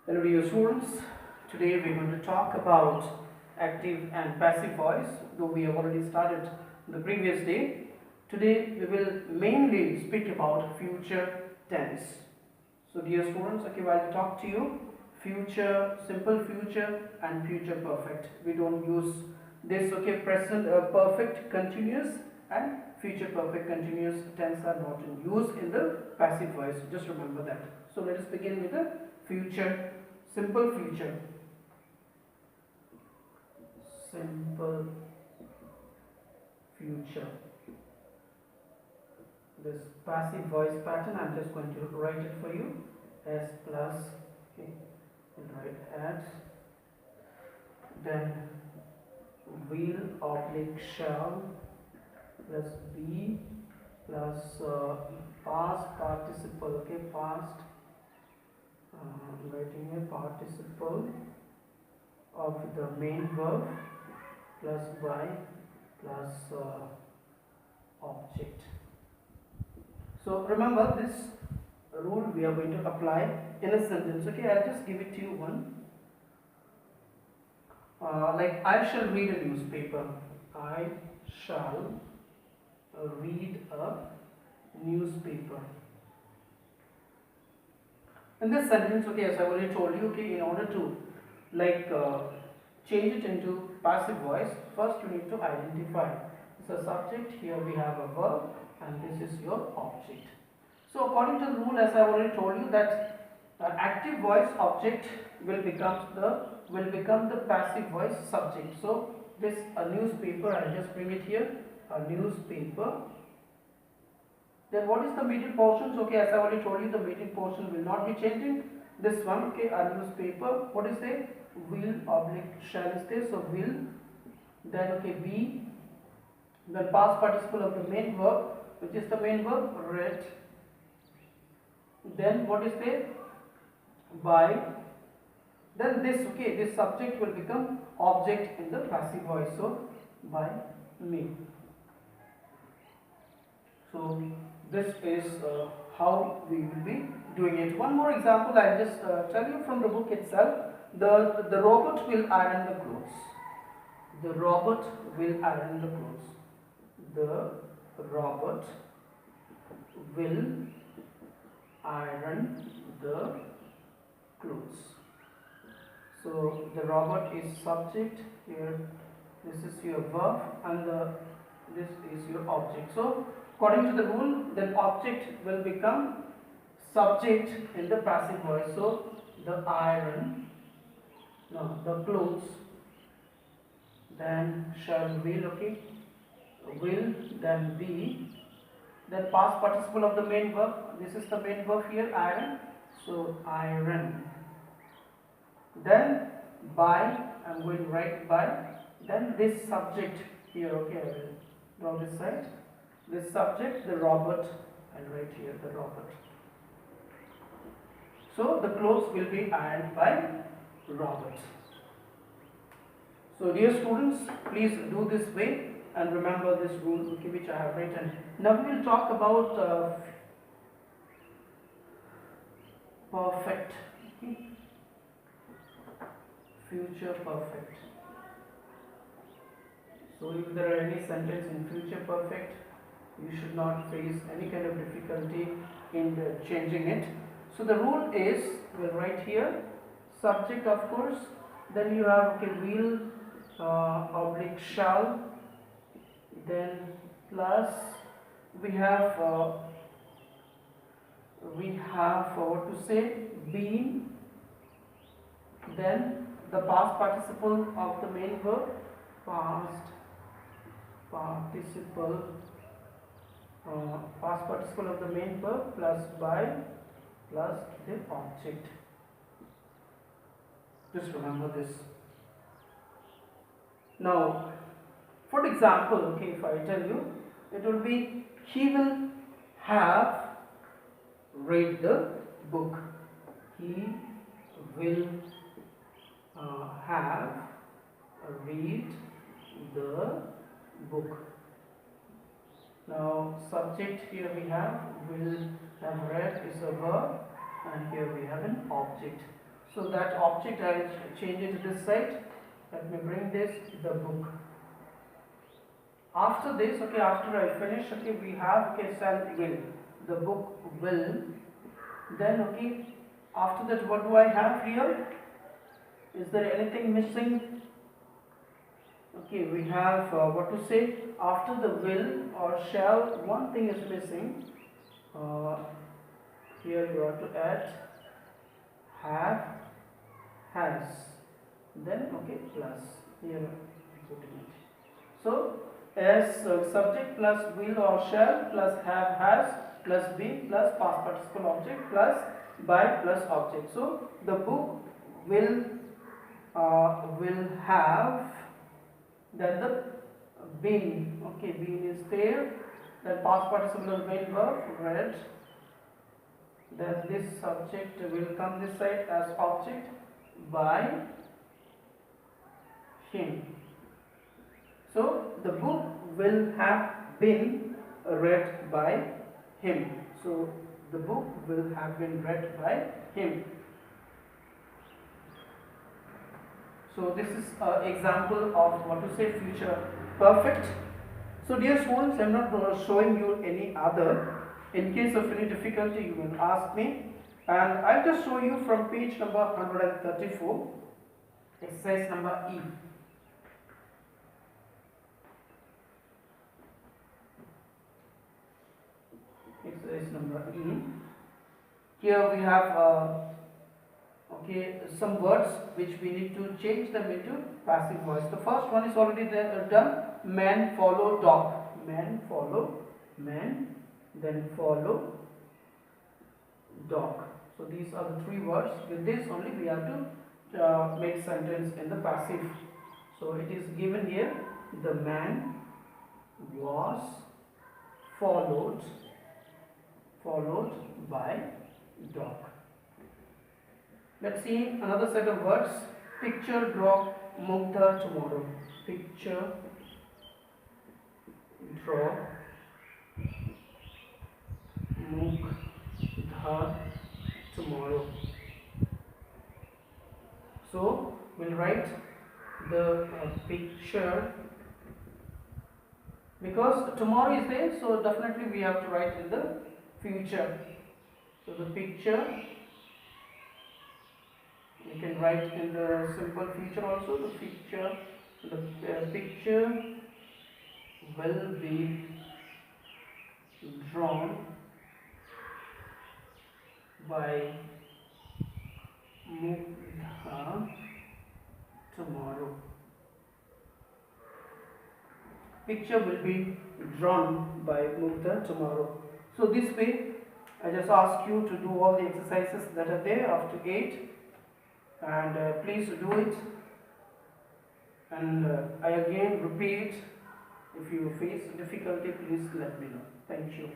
Hello dear students, today we are going to talk about active and passive voice, though we have already started the previous day. Today we will mainly speak about future tense. So dear students, okay, while I talk to you, future, simple future and future perfect. We don't use this, okay, present perfect continuous and future perfect continuous tense are not in use in the passive voice. Just remember that. So let us begin with the future, simple future. Simple future. This passive voice pattern, I'm just going to write it for you. S plus, okay, and write at, then will oblique shall plus be plus past participle, okay, past, writing a participle of the main verb plus by plus object. So remember this rule we are going to apply in a sentence. Okay, I'll just give it to you one. Like I shall read a newspaper. I shall read a newspaper. In this sentence, okay, as I already told you, okay, in order to like change it into passive voice, first you need to identify. It's a subject, here we have a verb, and this is your object. So according to the rule, as I already told you, that active voice object will become the passive voice subject. So this a newspaper, I'll just bring it here, a newspaper. Then what is the medial portion? Okay, as I already told you, the medial portion will not be changing. This one, okay, a newspaper. What is there? Will oblique shall is there. So will, then okay, be, then past participle of the main verb, which is the main verb, read. Then what is there? By. Then this, okay, this subject will become object in the passive voice. So by me. So this is how we will be doing it. One more example I'll just tell you from the book itself. The robot will iron the clothes. The robot will iron the clothes. The robot will iron the clothes. So the robot is subject here. This is your verb and this is your object. So according to the rule, then object will become subject in the passive voice. So the iron, no, the clothes, then shall will, okay, will, then be, then past participle of the main verb. This is the main verb here, iron. So iron. Then by, I'm going to write by. Then this subject here, okay, I will draw this side. This subject, the robot, and write here the robot. So the clothes will be ironed by robot. So dear students, please do this way and remember this rule, okay, which I have written. Now we will talk about perfect, okay? Future perfect. So if there are any sentence in future perfect, you should not face any kind of difficulty in changing it. So the rule is, we'll write here, subject of course, then you have, okay, will oblique shall, then plus we have what to say, been, then the past participle of the main verb, past participle of the main verb plus by plus the object. Just remember this. Now, for example, okay, if I tell you, it will be he will have read the book. He will have read the book. Now subject here we have will have read is a verb and here we have an object. So that object I'll change it to this side. Let me bring this, the book. After this, okay, after I finish, okay, we have, okay, shall will. The book will. Then, okay, after that, what do I have here? Is there anything missing? Okay, we have what to say? After the will or shall, one thing is missing. Here you have to add have, has. Then, okay, plus. Here, putting it. So, as subject plus will or shall plus have, has plus be plus past participle object plus by plus object. So, the book will have, then the been, okay, been is there, then past participle of been verb read, then this subject will come this side as object by him. So the book will have been read by him. So the book will have been read by him. So this is an example of what to say future perfect. So dear students, I am not showing you any other. In case of any difficulty, you will ask me, and I'll just show you from page number 134, exercise number E. Exercise number E. Here we have okay, some words which we need to change them into passive voice. The first one is already there, done. Man follow dog. Man follow man, then follow dog. So these are the three words. With this only we have to make sentence in the passive. So it is given here. The man was followed by dog. Let's see another set of words. Picture draw Mugdha tomorrow. Picture draw Mugdha tomorrow. So we'll write the picture, because tomorrow is there, so definitely we have to write in the future. So the picture, you can write in the simple future also. The picture will be drawn by Mugdha tomorrow. Picture will be drawn by Mugdha tomorrow. So this way, I just ask you to do all the exercises that are there after 8, and please do it. And I again repeat, if you face difficulty, please let me know. Thank you.